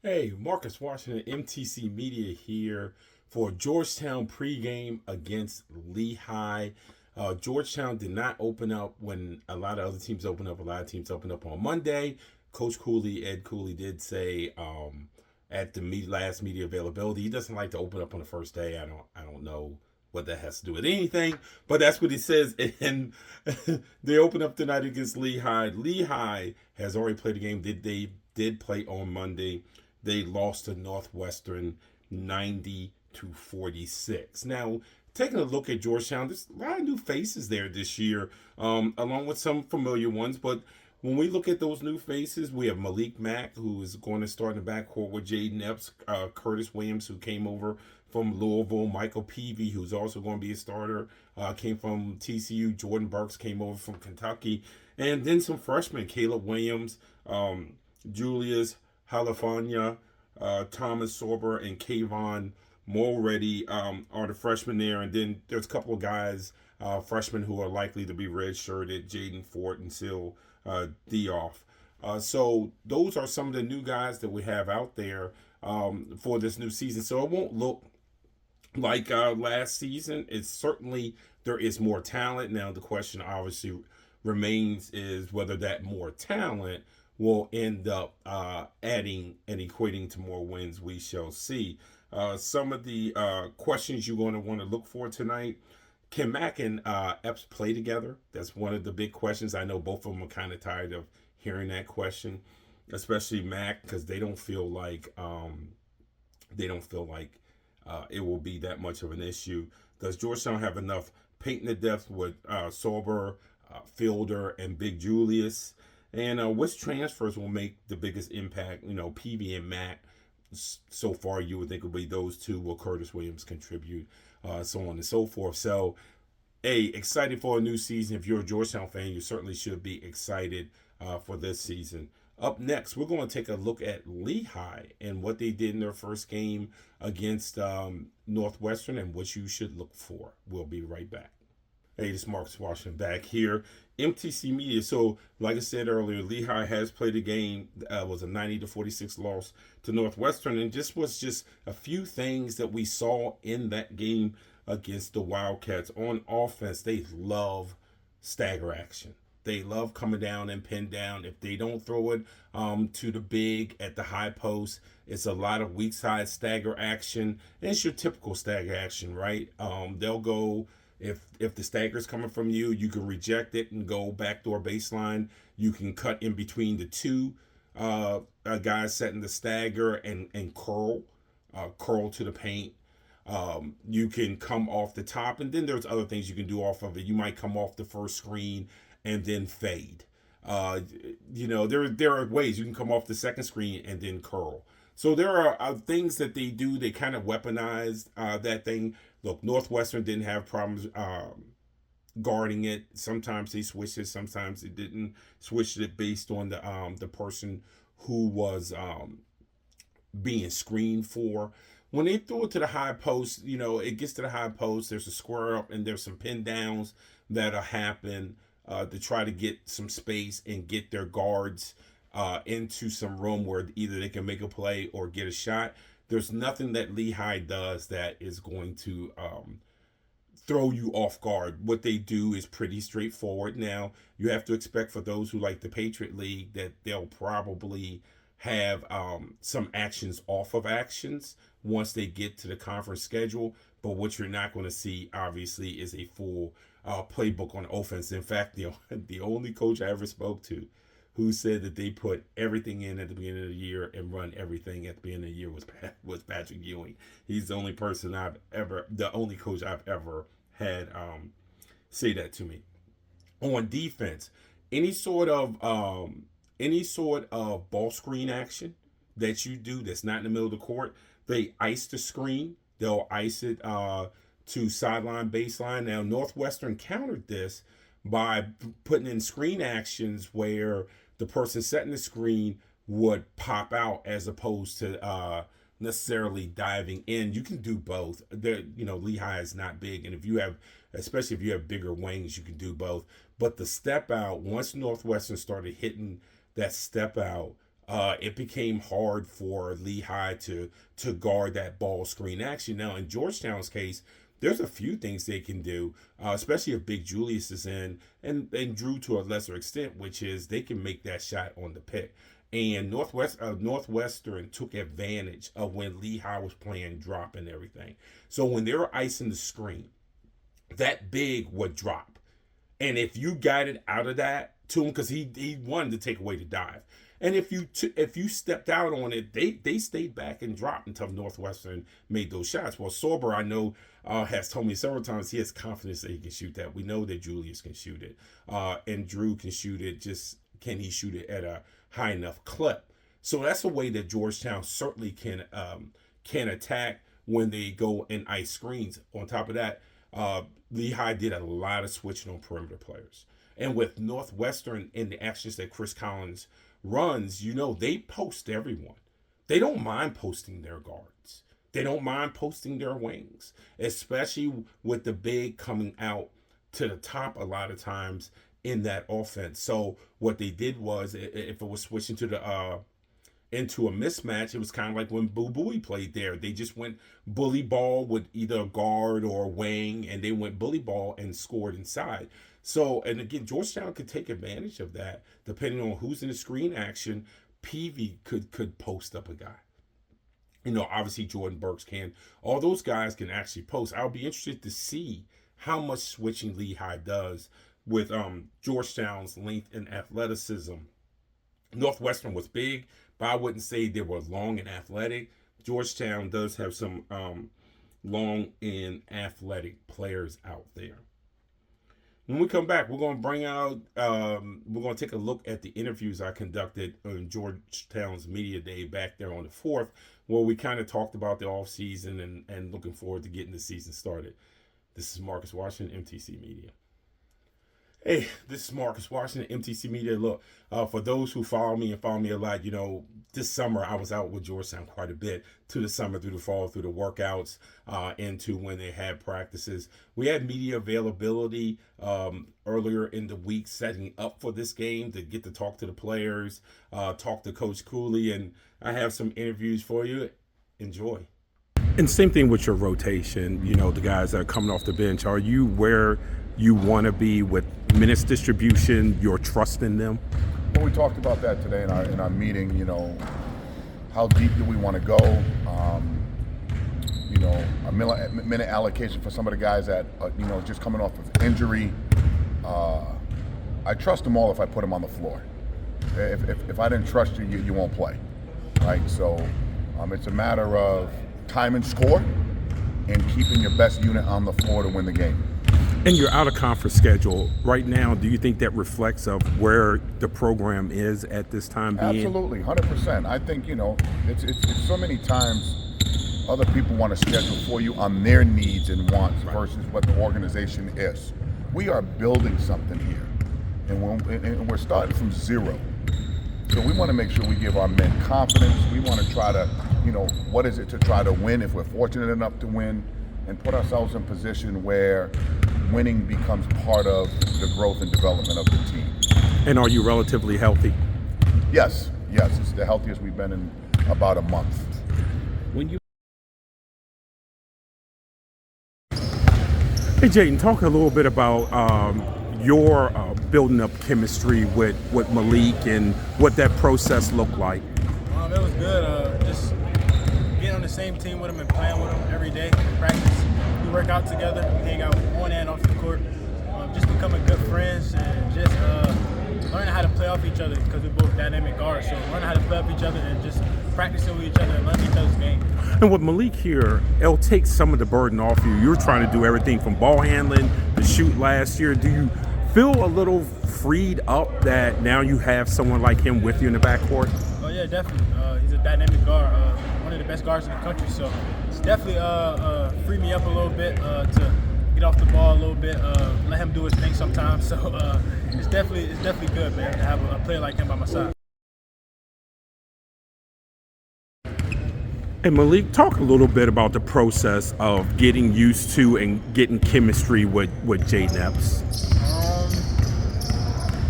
Hey, Marcus Washington, MTC Media here for Georgetown pregame against Lehigh. Georgetown did not open up when a lot of other teams open up. A lot of teams open up on Monday. Coach Cooley, Ed Cooley, did say at the last media availability he doesn't like to open up on the first day. I don't know what that has to do with anything, but that's what he says. And they open up tonight against Lehigh. Lehigh has already played a game. They did play on Monday. They lost to Northwestern 90-46. Now, taking a look at Georgetown, there's a lot of new faces there this year, along with some familiar ones. But when we look at those new faces, we have Malik Mack, who is going to start in the backcourt with Jaden Epps, Curtis Williams, who came over from Louisville, Michael Peavy, who's also going to be a starter, came from TCU, Jordan Burks came over from Kentucky, and then some freshmen, Caleb Williams, Julius Halafanya, Thomas Sorber, and Kayvon Mulready are the freshmen there. And then there's a couple of guys, freshmen, who are likely to be redshirted, Jaden Fort and Sil Dioff. So those are some of the new guys that we have out there for this new season. So it won't look like last season. It's certainly, there is more talent. Now the question obviously remains is whether that more talent will end up adding and equating to more wins. We shall see. Some of the questions you're going to want to look for tonight: can Mack and Epps play together? That's one of the big questions. I know both of them are kind of tired of hearing that question, especially Mack, because they don't feel like it will be that much of an issue. Does Georgetown have enough paint in the depth with Sorber, Fielder, and Big Julius? And which transfers will make the biggest impact? PV and Matt. So far, you would think it would be those two. Will Curtis Williams contribute? So on and so forth. So, excited for a new season. If you're a Georgetown fan, you certainly should be excited for this season. Up next, we're going to take a look at Lehigh and what they did in their first game against Northwestern and what you should look for. We'll be right back. Hey, this is Marcus Washington back here, MTC Media. So, like I said earlier, Lehigh has played a game. Was a 90-46 loss to Northwestern, and just was just a few things that we saw in that game against the Wildcats. On offense, they love stagger action. They love coming down and pin down. If they don't throw it to the big at the high post, it's a lot of weak side stagger action. And it's your typical stagger action, right? They'll go, if the stagger's coming from you, you can reject it and go backdoor baseline. You can cut in between the two guys setting the stagger and curl to the paint. You can come off the top, and then there's other things you can do off of it. You might come off the first screen and then fade. There are ways you can come off the second screen and then curl. So there are things that they do. They kind of weaponize that thing. Look, Northwestern didn't have problems guarding it. Sometimes they switched it. Sometimes they didn't. Switched it based on the person who was being screened for. When they throw it to the high post, it gets to the high post. There's a square up and there's some pin downs that'll happen to try to get some space and get their guards into some room where either they can make a play or get a shot. There's nothing that Lehigh does that is going to throw you off guard. What they do is pretty straightforward. Now, you have to expect, for those who like the Patriot League, that they'll probably have some actions off of actions once they get to the conference schedule. But what you're not going to see, obviously, is a full playbook on offense. In fact, the only coach I ever spoke to who said that they put everything in at the beginning of the year and run everything at the beginning of the year was Patrick Ewing. He's the only coach I've ever had say that to me. On defense, any sort of ball screen action that you do that's not in the middle of the court, they ice the screen. They'll ice it to sideline, baseline. Now, Northwestern countered this by putting in screen actions where the person setting the screen would pop out as opposed to necessarily diving in. You can do both. Lehigh is not big, and especially if you have bigger wings, you can do both. But the step out, once Northwestern started hitting that step out, it became hard for Lehigh to guard that ball screen action. Now, in Georgetown's case, there's a few things they can do, especially if Big Julius is in, and Drew to a lesser extent, which is they can make that shot on the pick. And Northwestern took advantage of when Lehigh was playing drop and everything. So when they were icing the screen, that big would drop. And if you got it out of that to him, because he wanted to take away the dive. And if you stepped out on it, they stayed back and dropped until Northwestern made those shots. Well, Sorber, I know, has told me several times he has confidence that he can shoot that. We know that Julius can shoot it, and Drew can shoot it. Just can he shoot it at a high enough clip? So that's a way that Georgetown certainly can attack when they go and ice screens. On top of that, Lehigh did a lot of switching on perimeter players, and with Northwestern in the actions that Chris Collins runs, they post everyone. They don't mind posting their guards. They don't mind posting their wings, especially with the big coming out to the top a lot of times in that offense. So what they did was, if it was switching to the into a mismatch, it was kind of like when Boo Booey played there. They just went bully ball with either a guard or a wing, and they went bully ball and scored inside. So, and again, Georgetown could take advantage of that depending on who's in the screen action. Peavy could post up a guy. Obviously Jordan Burks can. All those guys can actually post. I'll be interested to see how much switching Lehigh does with Georgetown's length and athleticism. Northwestern was big, but I wouldn't say they were long and athletic. Georgetown does have some long and athletic players out there. When we come back, we're going to bring out, we're going to take a look at the interviews I conducted on Georgetown's Media Day back there on the 4th, where we kind of talked about the offseason and looking forward to getting the season started. This is Marcus Washington, MTC Media. Hey, this is Marcus Washington, MTC Media. Look, for those who follow me a lot, this summer I was out with Georgetown quite a bit, through the summer, through the fall, through the workouts, into when they had practices. We had media availability earlier in the week setting up for this game to get to talk to the players, talk to Coach Cooley, and I have some interviews for you. Enjoy. And same thing with your rotation, the guys that are coming off the bench. Are you where you want to be with minutes distribution, your trust in them? Well, we talked about that today in our meeting. How deep do we want to go? A minute allocation for some of the guys that just coming off of injury. I trust them all if I put them on the floor. If I didn't trust you, you won't play, right? So it's a matter of time and score and keeping your best unit on the floor to win the game. And your out-of-conference schedule right now, do you think that reflects of where the program is at this time being? Absolutely, 100%. I think, it's so many times other people want to schedule for you on their needs and wants versus what the organization is. We are building something here, and we're starting from zero. So we want to make sure we give our men confidence. We want to try to, what is it to try to win if we're fortunate enough to win, and put ourselves in position where winning becomes part of the growth and development of the team. And are you relatively healthy? Yes. It's the healthiest we've been in about a month. Hey, Jayden, talk a little bit about your building up chemistry with Malik and what that process looked like. It was good. Just getting on the same team with him and playing with him every day in practice. We work out together, we hang out on and off the court. Just becoming good friends and just learning how to play off each other because we're both dynamic guards. So learning how to play off each other and just practicing with each other and learning each other's game. And with Malik here, it'll take some of the burden off you. You're trying to do everything from ball handling to shoot last year. Do you feel a little freed up that now you have someone like him with you in the backcourt? Oh yeah, definitely. He's a dynamic guard, one of the best guards in the country. So it's definitely freed me up a little bit to get off the ball a little bit, let him do his thing sometimes. So it's definitely good, man, to have a player like him by my side. And Malik, talk a little bit about the process of getting used to and getting chemistry with Jayden Epps.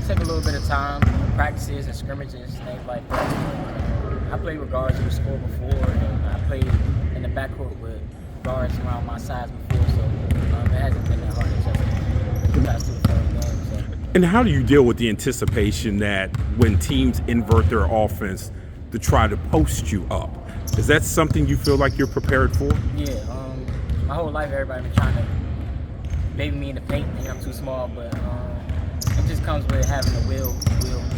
Take a little bit of time. practices and scrimmages, things like that. I played with guards who would score before, and I played in the backcourt with guards around my size before, so it hasn't been that hard to adjust to the first game. So. And how do you deal with the anticipation that when teams invert their offense to try to post you up? Is that something you feel like you're prepared for? Yeah, my whole life everybody been trying to baby me in the paint. Think I'm too small, but it just comes with having the will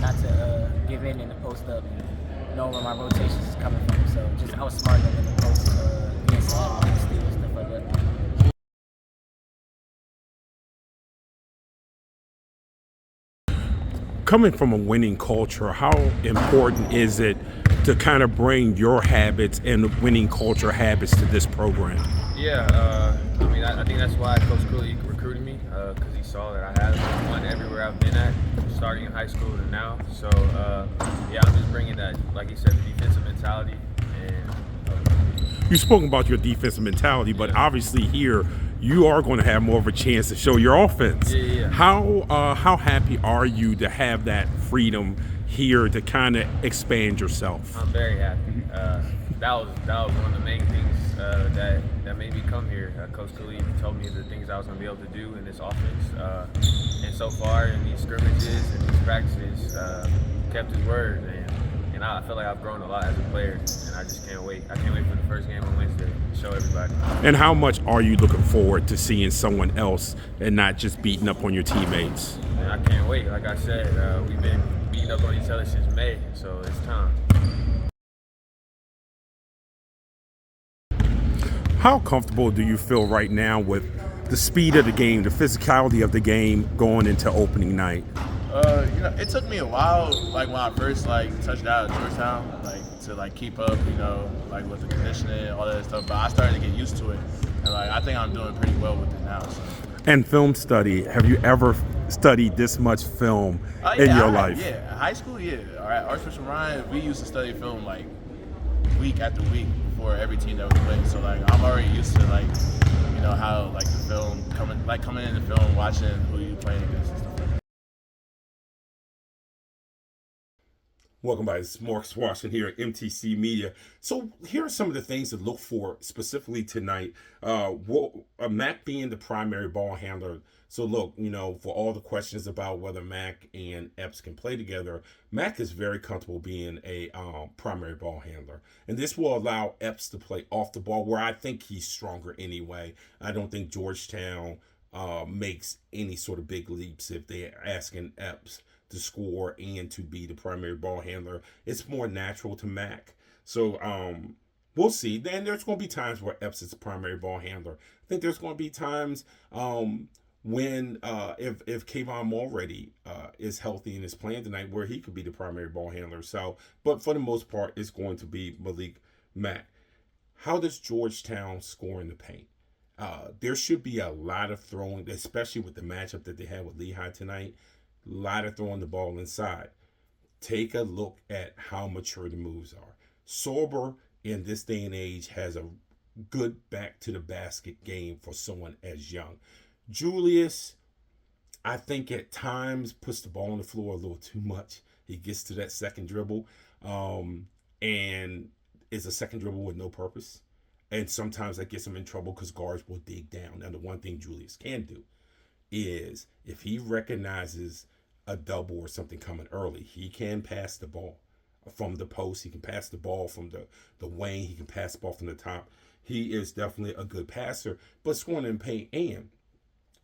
not to give in and to post up and know where my rotations is coming from. So I was smart enough in the post against steals and stuff like that. Coming from a winning culture, how important is it to kind of bring your habits and winning culture habits to this program? Yeah, I think that's why Coach Cooley recruited me, because he saw that I had won everywhere I've been at, starting in high school to now. So, I'm just bringing that, like he said, the defensive mentality. And You've spoken about your defensive mentality, but obviously here you are going to have more of a chance to show your offense. Yeah. How happy are you to have that freedom here to kind of expand yourself? I'm very happy. That was one of the main things that made me come here. Coach Cooley told me the things I was going to be able to do in this offense, and so far in these scrimmages and these practices, kept his word, and I feel like I've grown a lot as a player, and I just can't wait. I can't wait for the first game on Wednesday to show everybody. And how much are you looking forward to seeing someone else and not just beating up on your teammates? And I can't wait. Like I said, we've been beating up on each other since May, so it's time. How comfortable do you feel right now with the speed of the game, the physicality of the game going into opening night? It took me a while, like when I first touched out at Georgetown, to keep up, with the conditioning, all that stuff. But I started to get used to it, and I think I'm doing pretty well with it now. So. And film study, have you ever studied this much film in your life? Yeah, high school, yeah. All right, Archbishop Ryan, we used to study film week after week before every team that we played. So I'm already used to how the film coming in the film, watching who you playing against and stuff. Welcome back. It's Marcus Washington here at MTC Media. So here are some of the things to look for specifically tonight. Mac being the primary ball handler. So look, for all the questions about whether Mac and Epps can play together, Mac is very comfortable being a primary ball handler. And this will allow Epps to play off the ball, where I think he's stronger anyway. I don't think Georgetown makes any sort of big leaps if they're asking Epps to score and to be the primary ball handler. It's more natural to Mac. So we'll see. Then there's going to be times where Epps is the primary ball handler. I think there's going to be times when if Kayvon Mulready is healthy and is playing tonight, where he could be the primary ball handler. So, but for the most part, it's going to be Malik Mack. How does Georgetown score in the paint? There should be a lot of throwing, especially with the matchup that they had with Lehigh tonight. A lot of throwing the ball inside. Take a look at how mature the moves are. Sorber in this day and age has a good back to the basket game for someone as young. Julius, I think at times puts the ball on the floor a little too much. He gets to that second dribble and is a second dribble with no purpose. And sometimes that gets him in trouble because guards will dig down. And the one thing Julius can do is if he recognizes a double or something coming early, he can pass the ball from the post. He can pass the ball from the wing. He can pass the ball from the top. He is definitely a good passer, but scoring in paint. And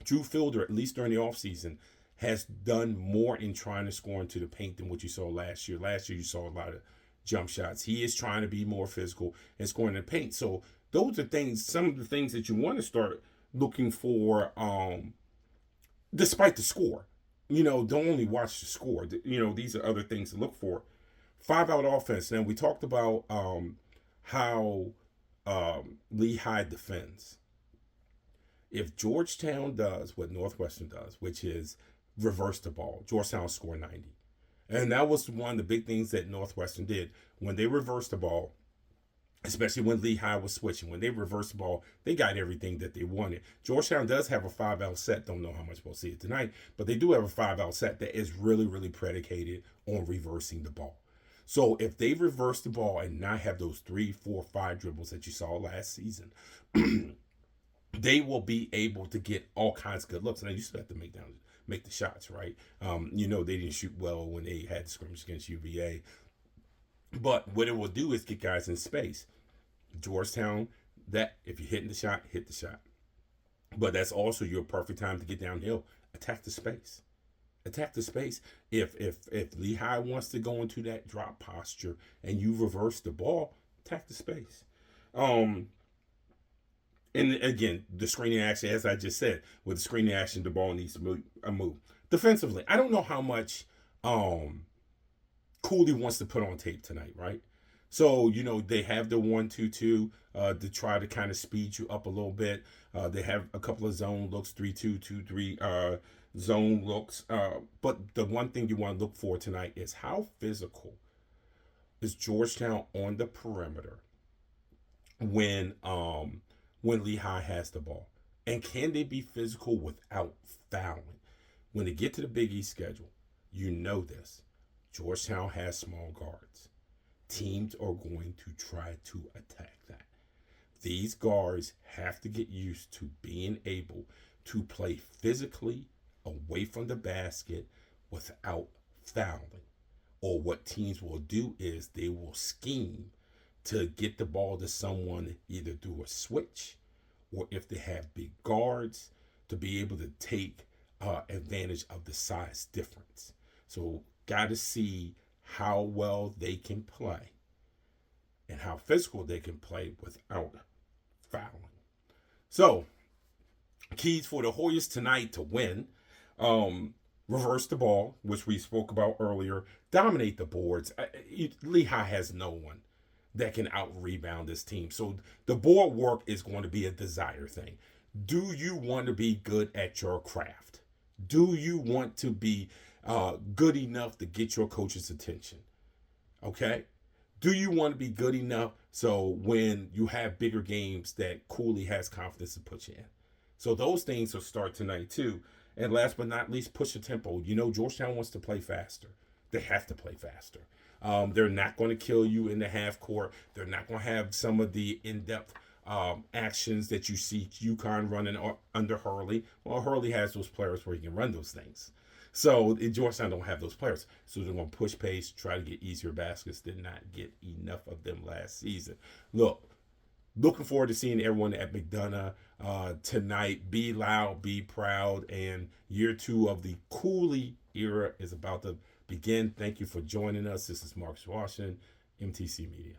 Drew Fielder, at least during the offseason, has done more in trying to score into the paint than what you saw last year. Last year, you saw a lot of jump shots. He is trying to be more physical and scoring in the paint. So those are things, some of the things that you want to start looking for, despite the score. Don't only watch the score. These are other things to look for. 5-out offense. Now, we talked about how Lehigh defends. If Georgetown does what Northwestern does, which is reverse the ball, Georgetown will score 90. And that was one of the big things that Northwestern did. When they reversed the ball, especially when Lehigh was switching. When they reversed the ball, they got everything that they wanted. Georgetown does have a 5-out set. Don't know how much we'll see it tonight, but they do have a 5-out set that is really, really predicated on reversing the ball. So if they reverse the ball and not have those 3, 4, 5 dribbles that you saw last season, they will be able to get all kinds of good looks. And you still have to make the shots, right? They didn't shoot well when they had the scrimmage against UVA. But what it will do is get guys in space. Georgetown, that if you're hitting the shot, hit the shot. But that's also your perfect time to get downhill. Attack the space. Attack the space. If Lehigh wants to go into that drop posture and you reverse the ball, attack the space. And again, the screening action, as I just said, with the screening action, the ball needs to move. Defensively, I don't know how much Cooley wants to put on tape tonight, right? So, they have the 1-2-2 to try to kind of speed you up a little bit. They have a couple of zone looks, 3-2-2-3 zone looks. But the one thing you want to look for tonight is how physical is Georgetown on the perimeter when Lehigh has the ball. And can they be physical without fouling? When they get to the Big East schedule, you know this. Georgetown has small guards. Teams are going to try to attack that. These guards have to get used to being able to play physically away from the basket without fouling. Or what teams will do is they will scheme to get the ball to someone either through a switch or if they have big guards to be able to take advantage of the size difference. So got to see how well they can play and how physical they can play without fouling. So keys for the Hoyas tonight to win. Reverse the ball, which we spoke about earlier. Dominate the boards. Lehigh has no one that can out-rebound this team. So the board work is going to be a desire thing. Do you want to be good at your craft? Do you want to be good enough to get your coach's attention? Okay? Do you want to be good enough so when you have bigger games that Cooley has confidence to put you in? So those things will start tonight too. And last but not least, push the tempo. Georgetown wants to play faster. They have to play faster. They're not going to kill you in the half court. They're not going to have some of the in-depth actions that you see UConn running under Hurley. Well, Hurley has those players where he can run those things. So Georgetown don't have those players. So they're going to push pace, try to get easier baskets. Did not get enough of them last season. Looking forward to seeing everyone at McDonough tonight. Be loud, be proud, and year 2 of the Cooley era is about to begin. Thank you for joining us. This is Marcus Washington, MTC Media.